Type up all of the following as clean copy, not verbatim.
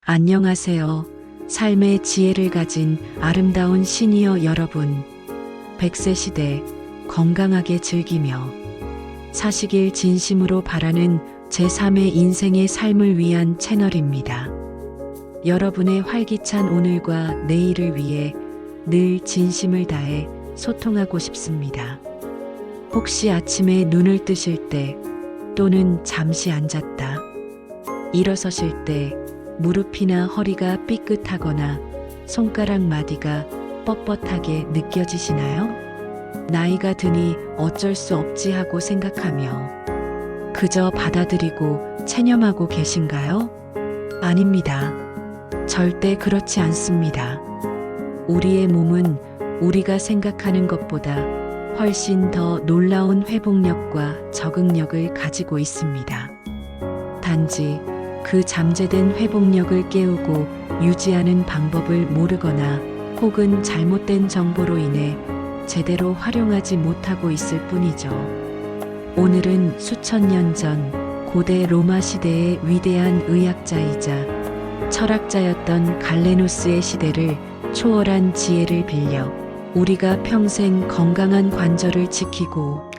안녕하세요. 삶의 지혜를 가진 아름다운 시니어 여러분. 100세 시대 건강하게 즐기며 사시길 진심으로 바라는 제3의 인생의 삶을 위한 채널입니다. 여러분의 활기찬 오늘과 내일을 위해 늘 진심을 다해 소통하고 싶습니다. 혹시 아침에 눈을 뜨실 때 또는 잠시 앉았다 일어서실 때 무릎이나 허리가 삐끗하거나 손가락 마디가 뻣뻣하게 느껴지시나요? 나이가 드니 어쩔 수 없지 하고 생각하며 그저 받아들이고 체념하고 계신가요? 아닙니다. 절대 그렇지 않습니다. 우리의 몸은 우리가 생각하는 것보다 훨씬 더 놀라운 회복력과 적응력을 가지고 있습니다. 단지 그 잠재된 회복력을 깨우고 유지하는 방법을 모르거나 혹은 잘못된 정보로 인해 제대로 활용하지 못하고 있을 뿐이죠. 오늘은 수천 년 전 고대 로마 시대의 위대한 의학자이자 철학자였던 갈레노스의 시대를 초월한 지혜를 빌려 우리가 평생 건강한 관절을 지키고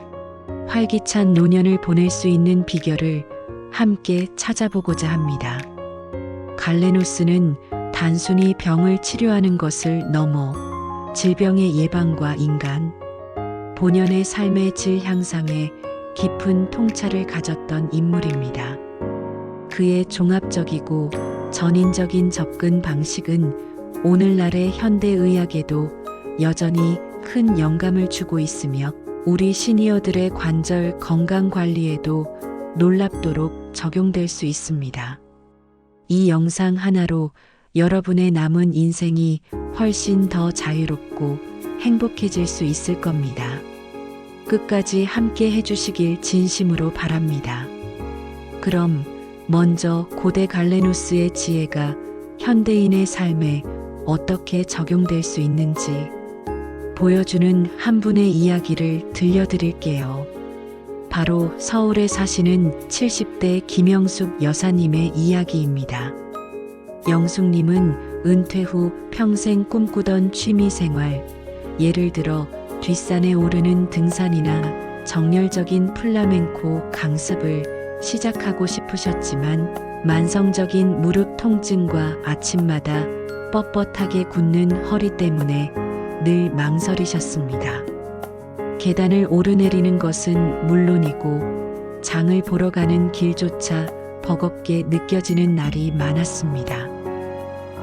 활기찬 노년을 보낼 수 있는 비결을 함께 찾아보고자 합니다. 갈레노스는 단순히 병을 치료하는 것을 넘어 질병의 예방과 인간, 본연의 삶의 질 향상에 깊은 통찰을 가졌던 인물입니다. 그의 종합적이고 전인적인 접근 방식은 오늘날의 현대의학에도 여전히 큰 영감을 주고 있으며 우리 시니어들의 관절 건강 관리에도 놀랍도록 적용될 수 있습니다. 이 영상 하나로 여러분의 남은 인생이 훨씬 더 자유롭고 행복해질 수 있을 겁니다. 끝까지 함께 해주시길 진심으로 바랍니다. 그럼 먼저 고대 갈레노스의 지혜가 현대인의 삶에 어떻게 적용될 수 있는지 보여주는 한 분의 이야기를 들려드릴게요. 바로 서울에 사시는 70대 김영숙 여사님의 이야기입니다. 영숙님은 은퇴 후 평생 꿈꾸던 취미생활, 예를 들어 뒷산에 오르는 등산이나 정열적인 플라멩코 강습을 시작하고 싶으셨지만 만성적인 무릎 통증과 아침마다 뻣뻣하게 굳는 허리 때문에 늘 망설이셨습니다. 계단을 오르내리는 것은 물론이고 장을 보러 가는 길조차 버겁게 느껴지는 날이 많았습니다.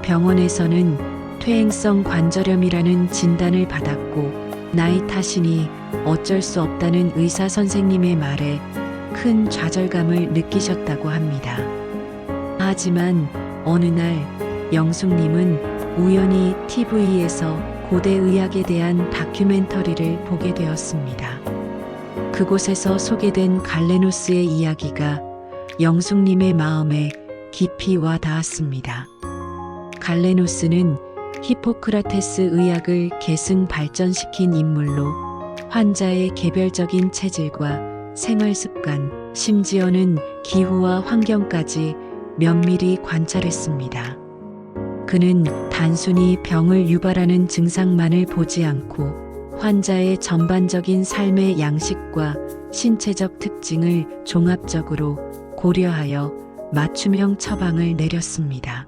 병원에서는 퇴행성 관절염이라는 진단을 받았고 나이 탓이니 어쩔 수 없다는 의사 선생님의 말에 큰 좌절감을 느끼셨다고 합니다. 하지만 어느 날 영숙님은 우연히 TV에서 고대 의학에 대한 다큐멘터리를 보게 되었습니다. 그곳에서 소개된 갈레노스의 이야기가 영숙님의 마음에 깊이 와 닿았습니다. 갈레노스는 히포크라테스 의학을 계승 발전시킨 인물로 환자의 개별적인 체질과 생활 습관, 심지어는 기후와 환경까지 면밀히 관찰했습니다. 그는 단순히 병을 유발하는 증상만을 보지 않고 환자의 전반적인 삶의 양식과 신체적 특징을 종합적으로 고려하여 맞춤형 처방을 내렸습니다.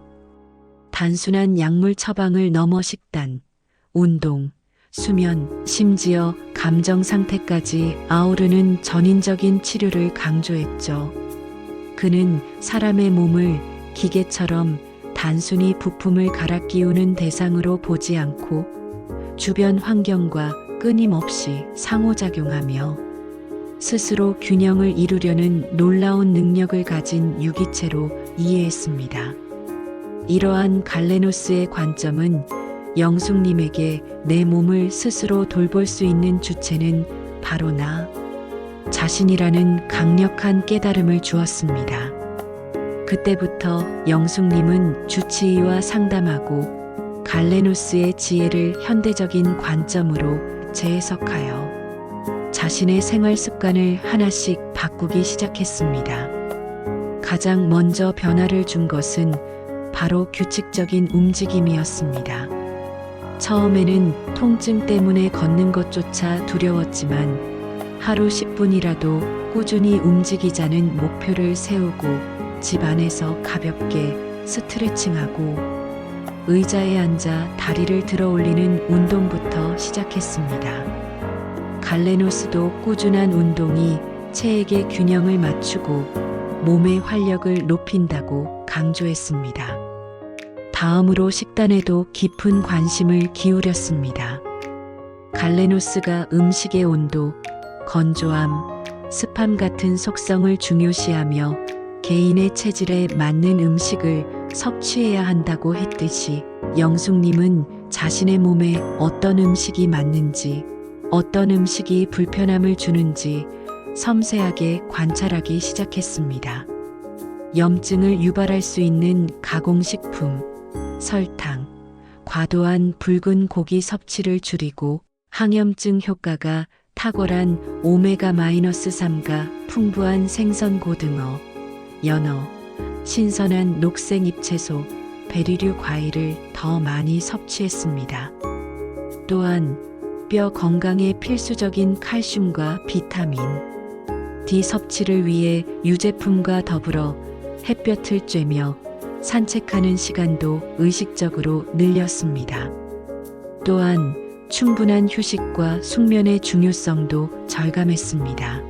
단순한 약물 처방을 넘어 식단, 운동, 수면, 심지어 감정 상태까지 아우르는 전인적인 치료를 강조했죠. 그는 사람의 몸을 기계처럼 단순히 부품을 갈아 끼우는 대상으로 보지 않고 주변 환경과 끊임없이 상호작용하며 스스로 균형을 이루려는 놀라운 능력을 가진 유기체로 이해했습니다. 이러한 갈레노스의 관점은 영숙님에게 내 몸을 스스로 돌볼 수 있는 주체는 바로 나 자신이라는 강력한 깨달음을 주었습니다. 그때부터 영숙님은 주치의와 상담하고 갈레노스의 지혜를 현대적인 관점으로 재해석하여 자신의 생활 습관을 하나씩 바꾸기 시작했습니다. 가장 먼저 변화를 준 것은 바로 규칙적인 움직임이었습니다. 처음에는 통증 때문에 걷는 것조차 두려웠지만 하루 10분이라도 꾸준히 움직이자는 목표를 세우고 집 안에서 가볍게 스트레칭하고 의자에 앉아 다리를 들어 올리는 운동부터 시작했습니다. 갈레노스도 꾸준한 운동이 체액의 균형을 맞추고 몸의 활력을 높인다고 강조했습니다. 다음으로 식단에도 깊은 관심을 기울였습니다. 갈레노스가 음식의 온도, 건조함, 습함 같은 속성을 중요시하며 개인의 체질에 맞는 음식을 섭취해야 한다고 했듯이 영숙님은 자신의 몸에 어떤 음식이 맞는지, 어떤 음식이 불편함을 주는지 섬세하게 관찰하기 시작했습니다. 염증을 유발할 수 있는 가공식품, 설탕, 과도한 붉은 고기 섭취를 줄이고 항염증 효과가 탁월한 오메가-3가 풍부한 생선 고등어, 연어, 신선한 녹색 잎채소, 베리류 과일을 더 많이 섭취했습니다. 또한 뼈 건강에 필수적인 칼슘과 비타민 D 섭취를 위해 유제품과 더불어 햇볕을 쬐며 산책하는 시간도 의식적으로 늘렸습니다. 또한 충분한 휴식과 숙면의 중요성도 절감했습니다.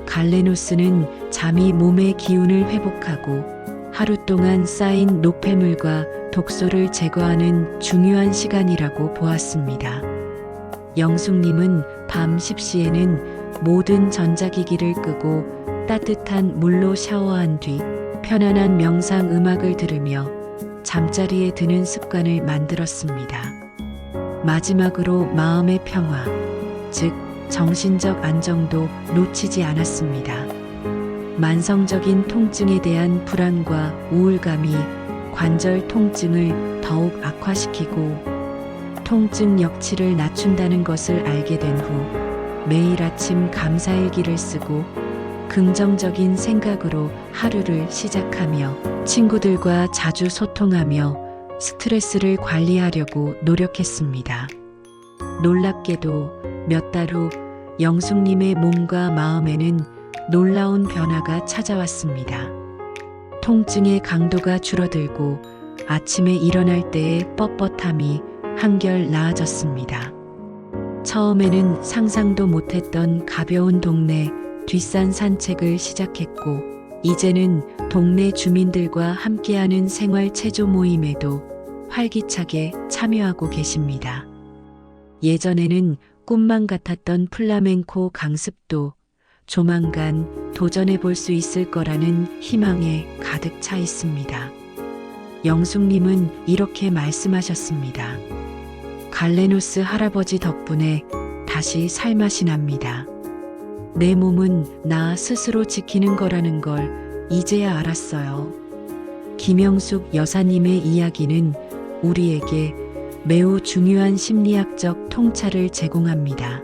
갈레노스는 잠이 몸의 기운을 회복하고 하루 동안 쌓인 노폐물과 독소를 제거하는 중요한 시간이라고 보았습니다. 영숙님은 밤 10시에는 모든 전자기기를 끄고 따뜻한 물로 샤워한 뒤 편안한 명상 음악을 들으며 잠자리에 드는 습관을 만들었습니다. 마지막으로 마음의 평화, 즉 정신적 안정도 놓치지 않았습니다. 만성적인 통증에 대한 불안과 우울감이 관절 통증을 더욱 악화시키고 통증 역치를 낮춘다는 것을 알게 된 후 매일 아침 감사일기를 쓰고 긍정적인 생각으로 하루를 시작하며 친구들과 자주 소통하며 스트레스를 관리하려고 노력했습니다. 놀랍게도 몇 달 후 영숙님의 몸과 마음에는 놀라운 변화가 찾아왔습니다. 통증의 강도가 줄어들고 아침에 일어날 때의 뻣뻣함이 한결 나아졌습니다. 처음에는 상상도 못했던 가벼운 동네 뒷산 산책을 시작했고 이제는 동네 주민들과 함께하는 생활 체조 모임에도 활기차게 참여하고 계십니다. 예전에는 꿈만 같았던 플라멩코 강습도 조만간 도전해 볼 수 있을 거라는 희망에 가득 차 있습니다. 영숙님은 이렇게 말씀하셨습니다. 갈레노스 할아버지 덕분에 다시 살맛이 납니다. 내 몸은 나 스스로 지키는 거라는 걸 이제야 알았어요. 김영숙 여사님의 이야기는 우리에게 매우 중요한 심리학적 통찰을 제공합니다.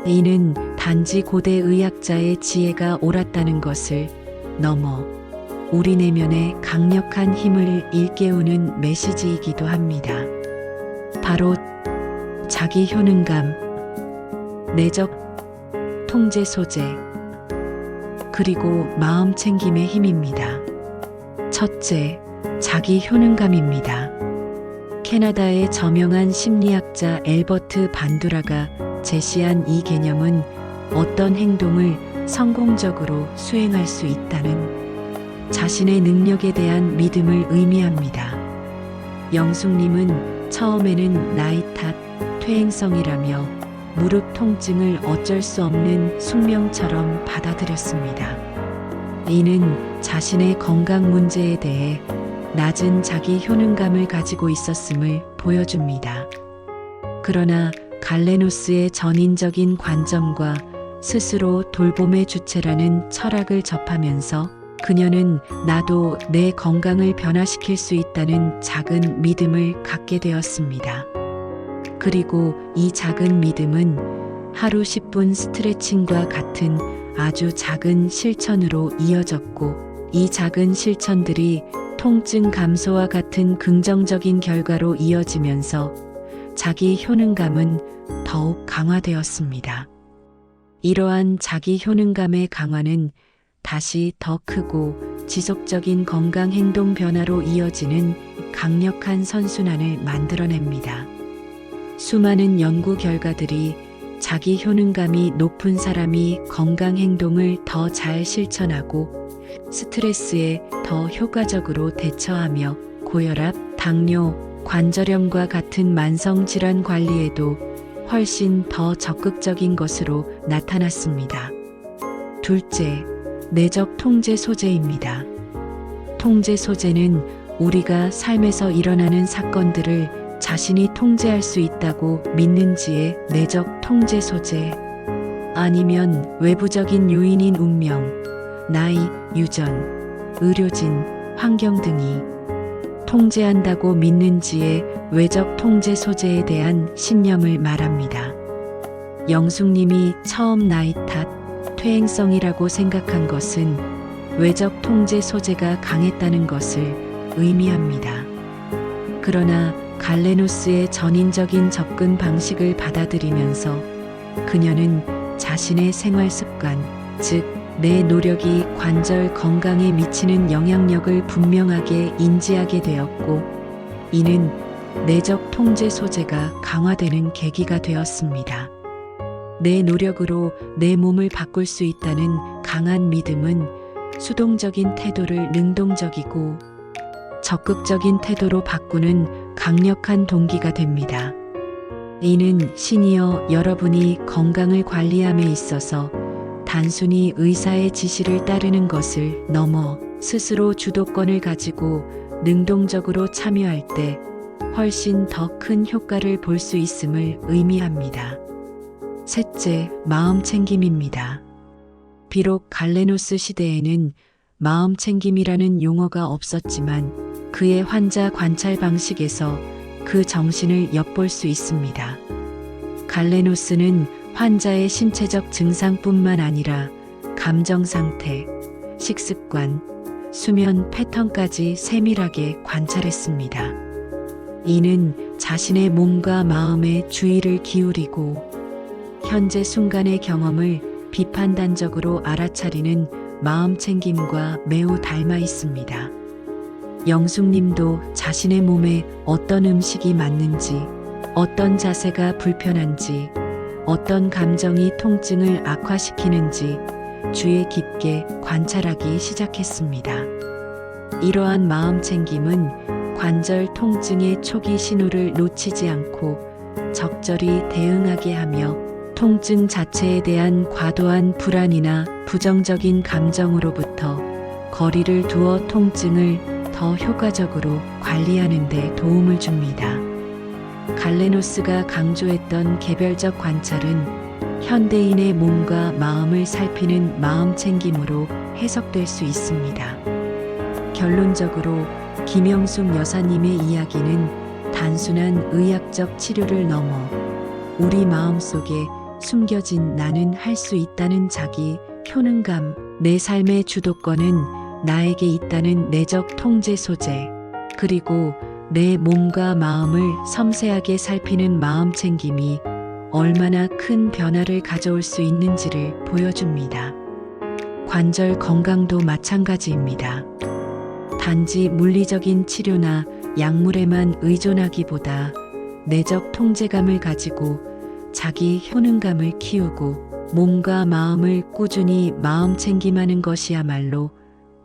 이는 단지 고대 의학자의 지혜가 옳았다는 것을 넘어 우리 내면의 강력한 힘을 일깨우는 메시지이기도 합니다. 바로 자기 효능감, 내적 통제 소재, 그리고 마음 챙김의 힘입니다. 첫째, 자기 효능감입니다. 캐나다의 저명한 심리학자 엘버트 반두라가 제시한 이 개념은 어떤 행동을 성공적으로 수행할 수 있다는 자신의 능력에 대한 믿음을 의미합니다. 영숙님은 처음에는 나이 탓, 퇴행성이라며 무릎 통증을 어쩔 수 없는 숙명처럼 받아들였습니다. 이는 자신의 건강 문제에 대해 낮은 자기 효능감을 가지고 있었음을 보여줍니다. 그러나 갈레노스의 전인적인 관점과 스스로 돌봄의 주체라는 철학을 접하면서 그녀는 나도 내 건강을 변화시킬 수 있다는 작은 믿음을 갖게 되었습니다. 그리고 이 작은 믿음은 하루 10분 스트레칭과 같은 아주 작은 실천으로 이어졌고 이 작은 실천들이 통증 감소와 같은 긍정적인 결과로 이어지면서 자기 효능감은 더욱 강화되었습니다. 이러한 자기 효능감의 강화는 다시 더 크고 지속적인 건강 행동 변화로 이어지는 강력한 선순환을 만들어냅니다. 수많은 연구 결과들이 자기 효능감이 높은 사람이 건강 행동을 더 잘 실천하고 스트레스에 더 효과적으로 대처하며 고혈압, 당뇨, 관절염과 같은 만성 질환 관리에도 훨씬 더 적극적인 것으로 나타났습니다. 둘째, 내적 통제 소재입니다. 통제 소재는 우리가 삶에서 일어나는 사건들을 자신이 통제할 수 있다고 믿는지의 내적 통제 소재, 아니면 외부적인 요인인 운명, 나이, 유전, 의료진, 환경 등이 통제한다고 믿는지의 외적 통제 소재에 대한 신념을 말합니다. 영숙님이 처음 나이 탓, 퇴행성이라고 생각한 것은 외적 통제 소재가 강했다는 것을 의미합니다. 그러나 갈레노스의 전인적인 접근 방식을 받아들이면서 그녀는 자신의 생활 습관, 즉, 내 노력이 관절 건강에 미치는 영향력을 분명하게 인지하게 되었고, 이는 내적 통제 소재가 강화되는 계기가 되었습니다. 내 노력으로 내 몸을 바꿀 수 있다는 강한 믿음은 수동적인 태도를 능동적이고 적극적인 태도로 바꾸는 강력한 동기가 됩니다. 이는 시니어 여러분이 건강을 관리함에 있어서 단순히 의사의 지시를 따르는 것을 넘어 스스로 주도권을 가지고 능동적으로 참여할 때 훨씬 더 큰 효과를 볼 수 있음을 의미합니다. 셋째, 마음 챙김입니다. 비록 갈레노스 시대에는 마음 챙김이라는 용어가 없었지만 그의 환자 관찰 방식에서 그 정신을 엿볼 수 있습니다. 갈레노스는 환자의 신체적 증상뿐만 아니라 감정 상태, 식습관, 수면 패턴까지 세밀하게 관찰했습니다. 이는 자신의 몸과 마음에 주의를 기울이고 현재 순간의 경험을 비판단적으로 알아차리는 마음 챙김과 매우 닮아 있습니다. 영숙님도 자신의 몸에 어떤 음식이 맞는지, 어떤 자세가 불편한지, 어떤 감정이 통증을 악화시키는지 주의 깊게 관찰하기 시작했습니다. 이러한 마음 챙김은 관절 통증의 초기 신호를 놓치지 않고 적절히 대응하게 하며 통증 자체에 대한 과도한 불안이나 부정적인 감정으로부터 거리를 두어 통증을 더 효과적으로 관리하는 데 도움을 줍니다. 갈레노스가 강조했던 개별적 관찰은 현대인의 몸과 마음을 살피는 마음 챙김으로 해석될 수 있습니다. 결론적으로 김영숙 여사님의 이야기는 단순한 의학적 치료를 넘어 우리 마음속에 숨겨진 나는 할 수 있다는 자기 효능감, 내 삶의 주도권은 나에게 있다는 내적 통제 소재, 그리고 내 몸과 마음을 섬세하게 살피는 마음 챙김이 얼마나 큰 변화를 가져올 수 있는지를 보여줍니다. 관절 건강도 마찬가지입니다. 단지 물리적인 치료나 약물에만 의존하기보다 내적 통제감을 가지고 자기 효능감을 키우고 몸과 마음을 꾸준히 마음 챙김하는 것이야말로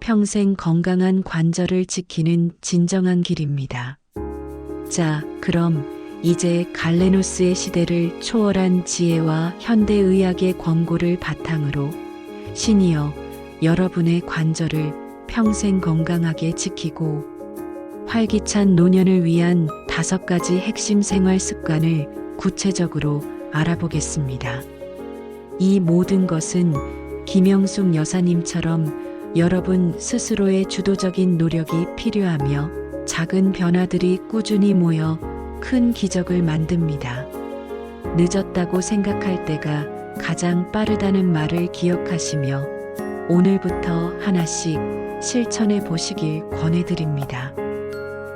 평생 건강한 관절을 지키는 진정한 길입니다. 자, 그럼 이제 갈레노스의 시대를 초월한 지혜와 현대의학의 권고를 바탕으로 시니어 여러분의 관절을 평생 건강하게 지키고 활기찬 노년을 위한 5가지 핵심 생활 습관을 구체적으로 알아보겠습니다. 이 모든 것은 김영숙 여사님처럼 여러분 스스로의 주도적인 노력이 필요하며 작은 변화들이 꾸준히 모여 큰 기적을 만듭니다. 늦었다고 생각할 때가 가장 빠르다는 말을 기억하시며 오늘부터 하나씩 실천해 보시길 권해드립니다.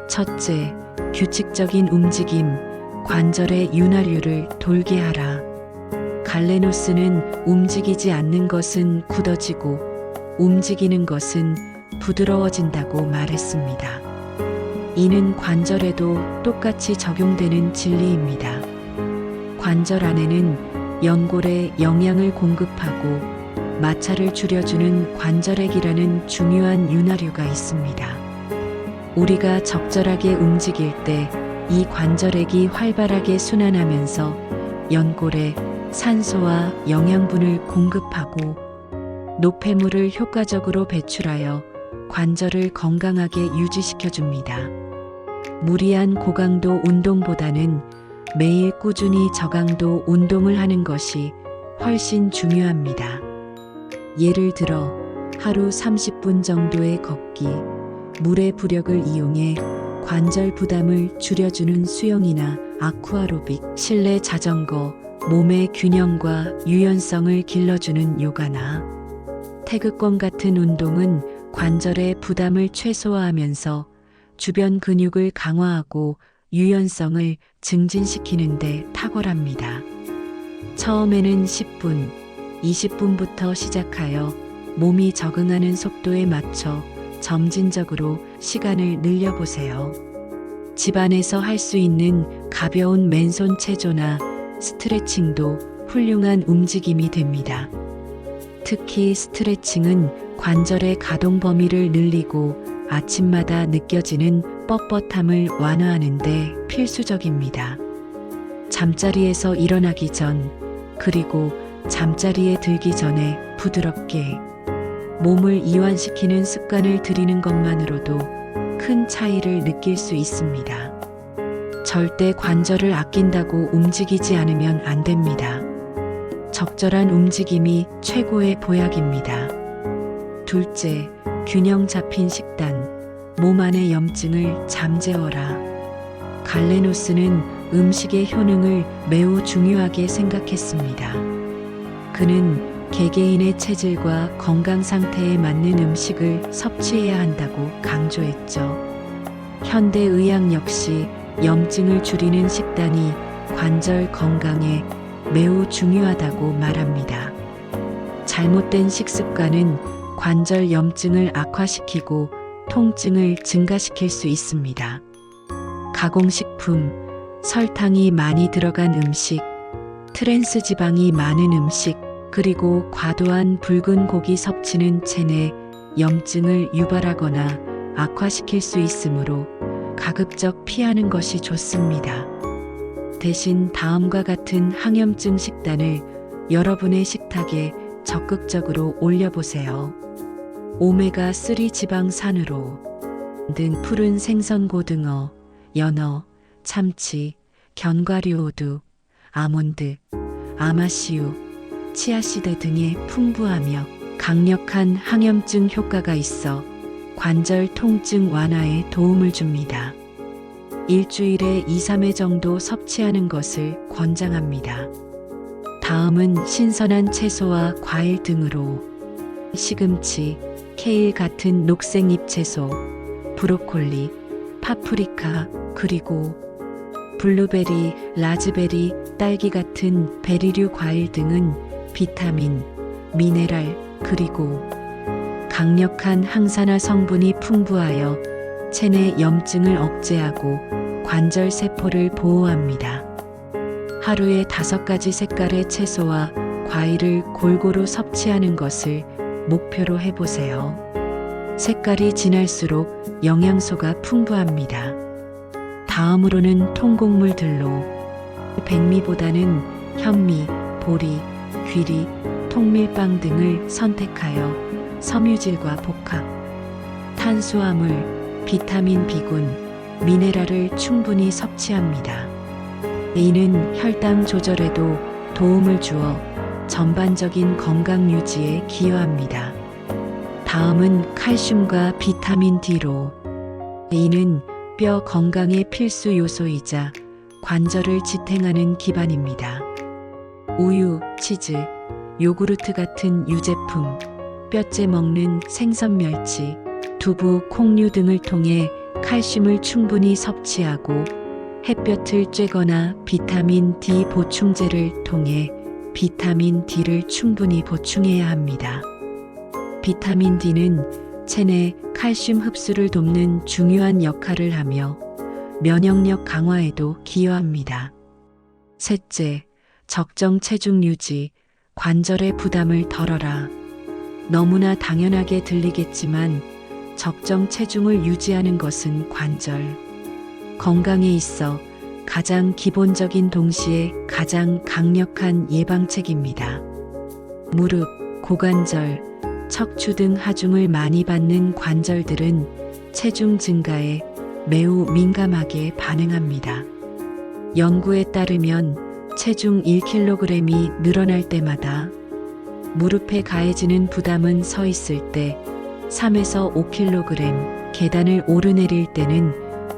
첫째, 규칙적인 움직임, 관절의 윤활유를 돌게 하라. 갈레노스는 움직이지 않는 것은 굳어지고 움직이는 것은 부드러워진다고 말했습니다. 이는 관절에도 똑같이 적용되는 진리입니다. 관절 안에는 연골에 영양을 공급하고 마찰을 줄여주는 관절액이라는 중요한 윤활유가 있습니다. 우리가 적절하게 움직일 때 이 관절액이 활발하게 순환하면서 연골에 산소와 영양분을 공급하고 노폐물을 효과적으로 배출하여 관절을 건강하게 유지시켜줍니다. 무리한 고강도 운동보다는 매일 꾸준히 저강도 운동을 하는 것이 훨씬 중요합니다. 예를 들어 하루 30분 정도의 걷기, 물의 부력을 이용해 관절 부담을 줄여주는 수영이나 아쿠아로빅, 실내 자전거, 몸의 균형과 유연성을 길러주는 요가나 태극권 같은 운동은 관절의 부담을 최소화하면서 주변 근육을 강화하고 유연성을 증진시키는 데 탁월합니다. 처음에는 10분, 20분부터 시작하여 몸이 적응하는 속도에 맞춰 점진적으로 시간을 늘려보세요. 집안에서 할 수 있는 가벼운 맨손 체조나 스트레칭도 훌륭한 움직임이 됩니다. 특히 스트레칭은 관절의 가동 범위를 늘리고 아침마다 느껴지는 뻣뻣함을 완화하는 데 필수적입니다. 잠자리에서 일어나기 전, 그리고 잠자리에 들기 전에 부드럽게 몸을 이완시키는 습관을 들이는 것만으로도 큰 차이를 느낄 수 있습니다. 절대 관절을 아낀다고 움직이지 않으면 안 됩니다. 적절한 움직임이 최고의 보약입니다. 둘째, 균형 잡힌 식단, 몸 안의 염증을 잠재워라. 갈레노스는 음식의 효능을 매우 중요하게 생각했습니다. 그는 개개인의 체질과 건강 상태에 맞는 음식을 섭취해야 한다고 강조했죠. 현대의학 역시 염증을 줄이는 식단이 관절 건강에 매우 중요하다고 말합니다. 잘못된 식습관은 관절 염증을 악화시키고 통증을 증가시킬 수 있습니다. 가공식품, 설탕이 많이 들어간 음식, 트랜스 지방이 많은 음식, 그리고 과도한 붉은 고기 섭취는 체내 염증을 유발하거나 악화시킬 수 있으므로 가급적 피하는 것이 좋습니다. 대신 다음과 같은 항염증 식단을 여러분의 식탁에 적극적으로 올려보세요. 오메가3 지방산으로 등 푸른 생선 고등어, 연어, 참치, 견과류호두, 아몬드, 아마씨유, 치아씨드 등에 풍부하며 강력한 항염증 효과가 있어 관절 통증 완화에 도움을 줍니다. 일주일에 2-3회 정도 섭취하는 것을 권장합니다. 다음은 신선한 채소와 과일 등으로 시금치, 케일 같은 녹색 잎채소, 브로콜리, 파프리카, 그리고 블루베리, 라즈베리, 딸기 같은 베리류 과일 등은 비타민, 미네랄, 그리고 강력한 항산화 성분이 풍부하여 체내 염증을 억제하고 관절 세포를 보호합니다. 하루에 5가지 색깔의 채소와 과일을 골고루 섭취하는 것을 목표로 해보세요. 색깔이 진할수록 영양소가 풍부합니다. 다음으로는 통곡물들로 백미보다는 현미, 보리, 귀리, 통밀빵 등을 선택하여 섬유질과 복합, 탄수화물, 비타민 B군, 미네랄을 충분히 섭취합니다. 이는 혈당 조절에도 도움을 주어 전반적인 건강 유지에 기여합니다. 다음은 칼슘과 비타민 D로 이는 뼈 건강의 필수 요소이자 관절을 지탱하는 기반입니다. 우유, 치즈, 요구르트 같은 유제품, 뼈째 먹는 생선 멸치, 두부, 콩류 등을 통해 칼슘을 충분히 섭취하고 햇볕을 쬐거나 비타민 D 보충제를 통해 비타민 D를 충분히 보충해야 합니다. 비타민 D는 체내 칼슘 흡수를 돕는 중요한 역할을 하며 면역력 강화에도 기여합니다. 셋째, 적정 체중 유지, 관절의 부담을 덜어라. 너무나 당연하게 들리겠지만 적정 체중을 유지하는 것은 관절 건강에 있어 가장 기본적인 동시에 가장 강력한 예방책입니다. 무릎, 고관절, 척추 등 하중을 많이 받는 관절들은 체중 증가에 매우 민감하게 반응합니다. 연구에 따르면 체중 1kg이 늘어날 때마다 무릎에 가해지는 부담은 서 있을 때 3에서 5kg, 계단을 오르내릴 때는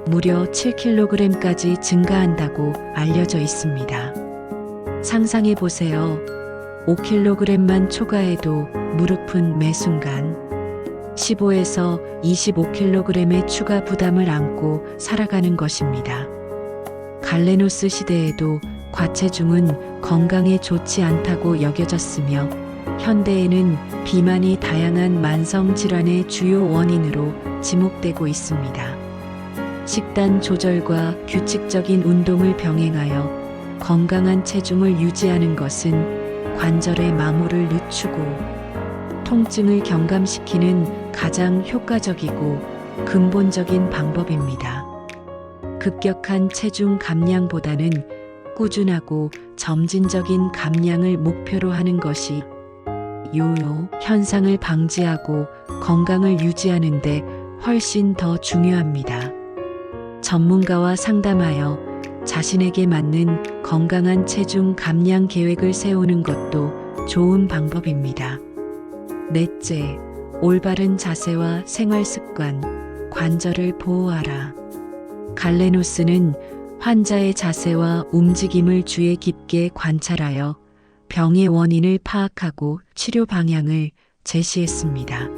무려 7kg까지 증가한다고 알려져 있습니다. 상상해 보세요. 5kg만 초과해도 무릎은 매 순간 15에서 25kg의 추가 부담을 안고 살아가는 것입니다. 갈레노스 시대에도 과체중은 건강에 좋지 않다고 여겨졌으며 현대에는 비만이 다양한 만성 질환의 주요 원인으로 지목되고 있습니다. 식단 조절과 규칙적인 운동을 병행하여 건강한 체중을 유지하는 것은 관절의 마모를 늦추고 통증을 경감시키는 가장 효과적이고 근본적인 방법입니다. 급격한 체중 감량보다는 꾸준하고 점진적인 감량을 목표로 하는 것이 요요 현상을 방지하고 건강을 유지하는 데 훨씬 더 중요합니다. 전문가와 상담하여 자신에게 맞는 건강한 체중 감량 계획을 세우는 것도 좋은 방법입니다. 넷째, 올바른 자세와 생활 습관, 관절을 보호하라. 갈레노스는 환자의 자세와 움직임을 주의 깊게 관찰하여 병의 원인을 파악하고 치료 방향을 제시했습니다.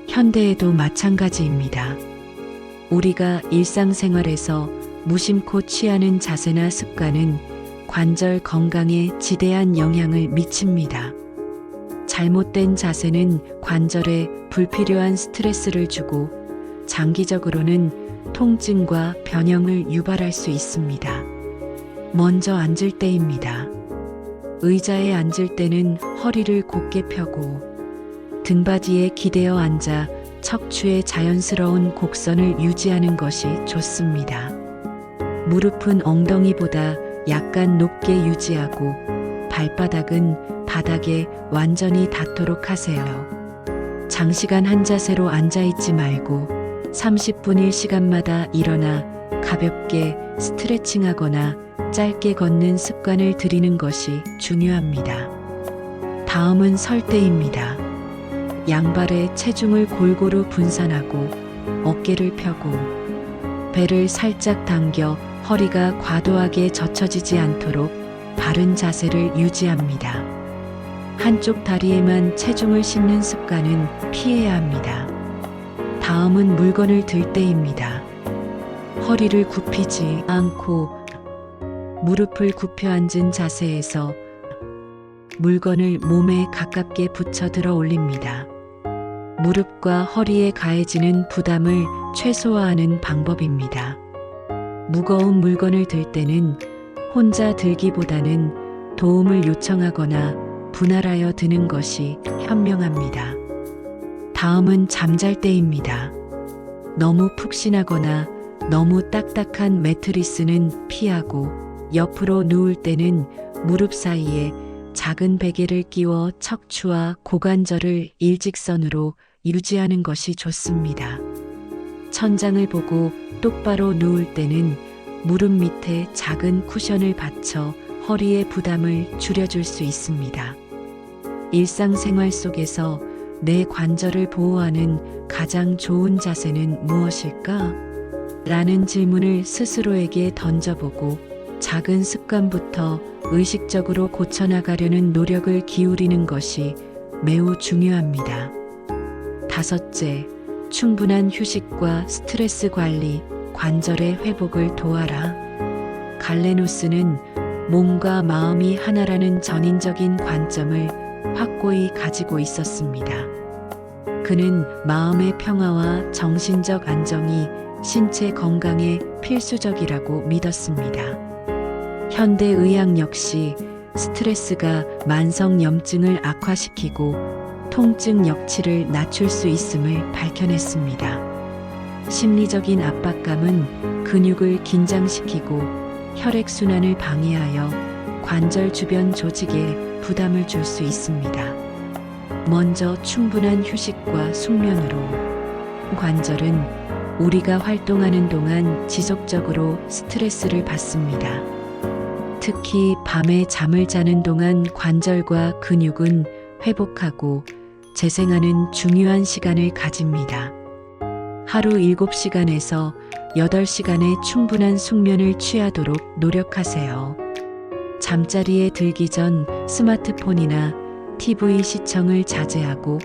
현대에도 마찬가지입니다. 우리가 일상생활에서 무심코 취하는 자세나 습관은 관절 건강에 지대한 영향을 미칩니다. 잘못된 자세는 관절에 불필요한 스트레스를 주고 장기적으로는 통증과 변형을 유발할 수 있습니다. 먼저 앉을 때입니다. 의자에 앉을 때는 허리를 곧게 펴고 등받이에 기대어 앉아 척추의 자연스러운 곡선을 유지하는 것이 좋습니다. 무릎은 엉덩이보다 약간 높게 유지하고 발바닥은 바닥에 완전히 닿도록 하세요. 장시간 한 자세로 앉아있지 말고 30분일 시간마다 일어나 가볍게 스트레칭하거나 짧게 걷는 습관을 들이는 것이 중요합니다. 다음은 설 때입니다. 양발의 체중을 골고루 분산하고 어깨를 펴고 배를 살짝 당겨 허리가 과도하게 젖혀지지 않도록 바른 자세를 유지합니다. 한쪽 다리에만 체중을 싣는 습관은 피해야 합니다. 다음은 물건을 들 때입니다. 허리를 굽히지 않고 무릎을 굽혀 앉은 자세에서 물건을 몸에 가깝게 붙여 들어 올립니다. 무릎과 허리에 가해지는 부담을 최소화하는 방법입니다. 무거운 물건을 들 때는 혼자 들기보다는 도움을 요청하거나 분할하여 드는 것이 현명합니다. 다음은 잠잘 때입니다. 너무 푹신하거나 너무 딱딱한 매트리스는 피하고 옆으로 누울 때는 무릎 사이에 작은 베개를 끼워 척추와 고관절을 일직선으로 유지하는 것이 좋습니다. 천장을 보고 똑바로 누울 때는 무릎 밑에 작은 쿠션을 받쳐 허리의 부담을 줄여줄 수 있습니다. 일상생활 속에서 내 관절을 보호하는 가장 좋은 자세는 무엇일까? 라는 질문을 스스로에게 던져보고 작은 습관부터 의식적으로 고쳐나가려는 노력을 기울이는 것이 매우 중요합니다. 다섯째, 충분한 휴식과 스트레스 관리, 관절의 회복을 도와라. 갈레노스는 몸과 마음이 하나라는 전인적인 관점을 확고히 가지고 있었습니다. 그는 마음의 평화와 정신적 안정이 신체 건강에 필수적이라고 믿었습니다. 현대의학 역시 스트레스가 만성염증을 악화시키고 통증 역치를 낮출 수 있음을 밝혀냈습니다. 심리적인 압박감은 근육을 긴장시키고 혈액순환을 방해하여 관절 주변 조직에 부담을 줄 수 있습니다. 먼저 충분한 휴식과 숙면으로 관절은 우리가 활동하는 동안 지속적으로 스트레스를 받습니다. 특히 밤에 잠을 자는 동안 관절과 근육은 회복하고 재생하는 중요한 시간을 가집니다. 하루 7시간에서 8시간의 충분한 숙면을 취하도록 노력하세요. 잠자리에 들기 전 스마트폰이나 TV 시청을 자제하고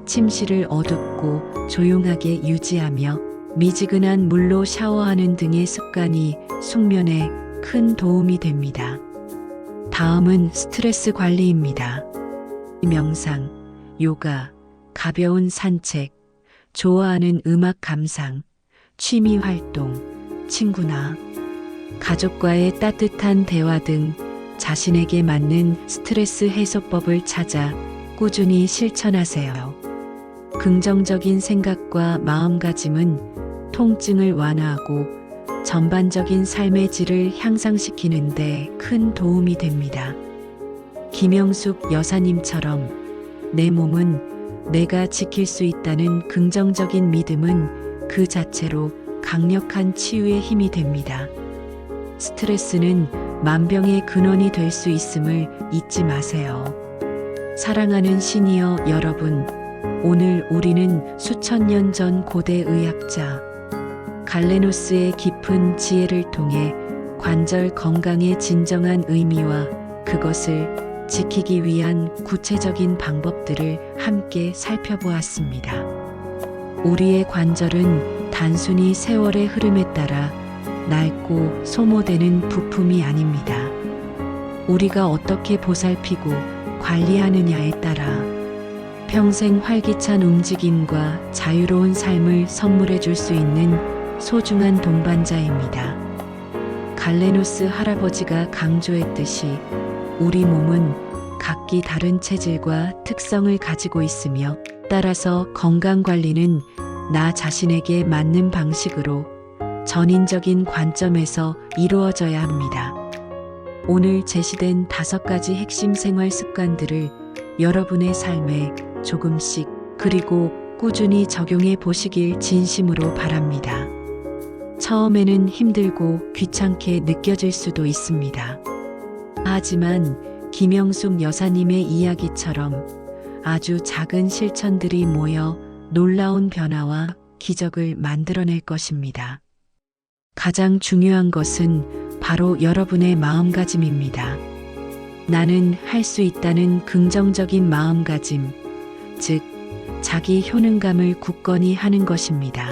침실을 어둡고 조용하게 유지하며 미지근한 물로 샤워하는 등의 습관이 숙면에 큰 도움이 됩니다. 다음은 스트레스 관리입니다. 명상, 요가, 가벼운 산책, 좋아하는 음악 감상, 취미 활동, 친구나 가족과의 따뜻한 대화 등 자신에게 맞는 스트레스 해소법을 찾아 꾸준히 실천하세요. 긍정적인 생각과 마음가짐은 통증을 완화하고 전반적인 삶의 질을 향상시키는 데 큰 도움이 됩니다. 김영숙 여사님처럼 내 몸은 내가 지킬 수 있다는 긍정적인 믿음은 그 자체로 강력한 치유의 힘이 됩니다. 스트레스는 만병의 근원이 될 수 있음을 잊지 마세요. 사랑하는 시니어 여러분, 오늘 우리는 수천 년 전 고대 의학자 갈레노스의 깊은 지혜를 통해 관절 건강의 진정한 의미와 그것을 지키기 위한 구체적인 방법들을 함께 살펴보았습니다. 우리의 관절은 단순히 세월의 흐름에 따라 낡고 소모되는 부품이 아닙니다. 우리가 어떻게 보살피고 관리하느냐에 따라 평생 활기찬 움직임과 자유로운 삶을 선물해 줄 수 있는 소중한 동반자입니다. 갈레노스 할아버지가 강조했듯이 우리 몸은 각기 다른 체질과 특성을 가지고 있으며 따라서 건강관리는 나 자신에게 맞는 방식으로 전인적인 관점에서 이루어져야 합니다. 오늘 제시된 5가지 핵심 생활 습관들을 여러분의 삶에 조금씩 그리고 꾸준히 적용해 보시길 진심으로 바랍니다. 처음에는 힘들고 귀찮게 느껴질 수도 있습니다. 하지만 김영숙 여사님의 이야기처럼 아주 작은 실천들이 모여 놀라운 변화와 기적을 만들어낼 것입니다. 가장 중요한 것은 바로 여러분의 마음가짐입니다. 나는 할 수 있다는 긍정적인 마음가짐, 즉, 자기 효능감을 굳건히 하는 것입니다.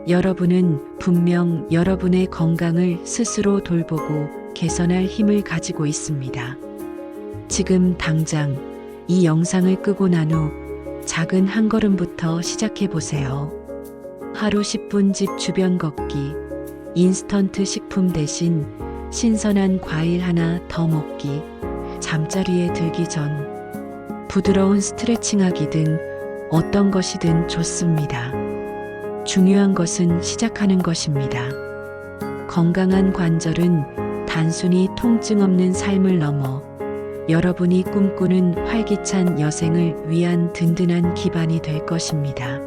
여러분은 분명 여러분의 건강을 스스로 돌보고 개선할 힘을 가지고 있습니다. 지금 당장 이 영상을 끄고 난 후 작은 한 걸음부터 시작해 보세요. 하루 10분 집 주변 걷기, 인스턴트 식품 대신 신선한 과일 하나 더 먹기, 잠자리에 들기 전 부드러운 스트레칭하기 등 어떤 것이든 좋습니다. 중요한 것은 시작하는 것입니다. 건강한 관절은 단순히 통증 없는 삶을 넘어 여러분이 꿈꾸는 활기찬 여생을 위한 든든한 기반이 될 것입니다.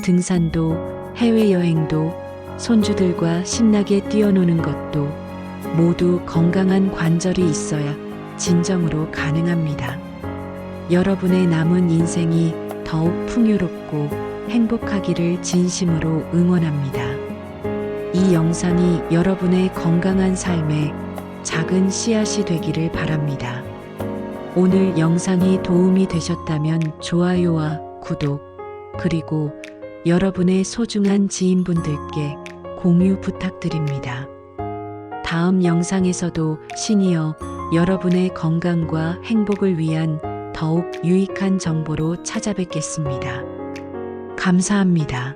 등산도, 해외여행도, 손주들과 신나게 뛰어노는 것도 모두 건강한 관절이 있어야 진정으로 가능합니다. 여러분의 남은 인생이 더욱 풍요롭고 행복하기를 진심으로 응원합니다. 이 영상이 여러분의 건강한 삶에 작은 씨앗이 되기를 바랍니다. 오늘 영상이 도움이 되셨다면 좋아요와 구독, 그리고 여러분의 소중한 지인분들께 공유 부탁드립니다. 다음 영상에서도 시니어 여러분의 건강과 행복을 위한 더욱 유익한 정보로 찾아뵙겠습니다. 감사합니다.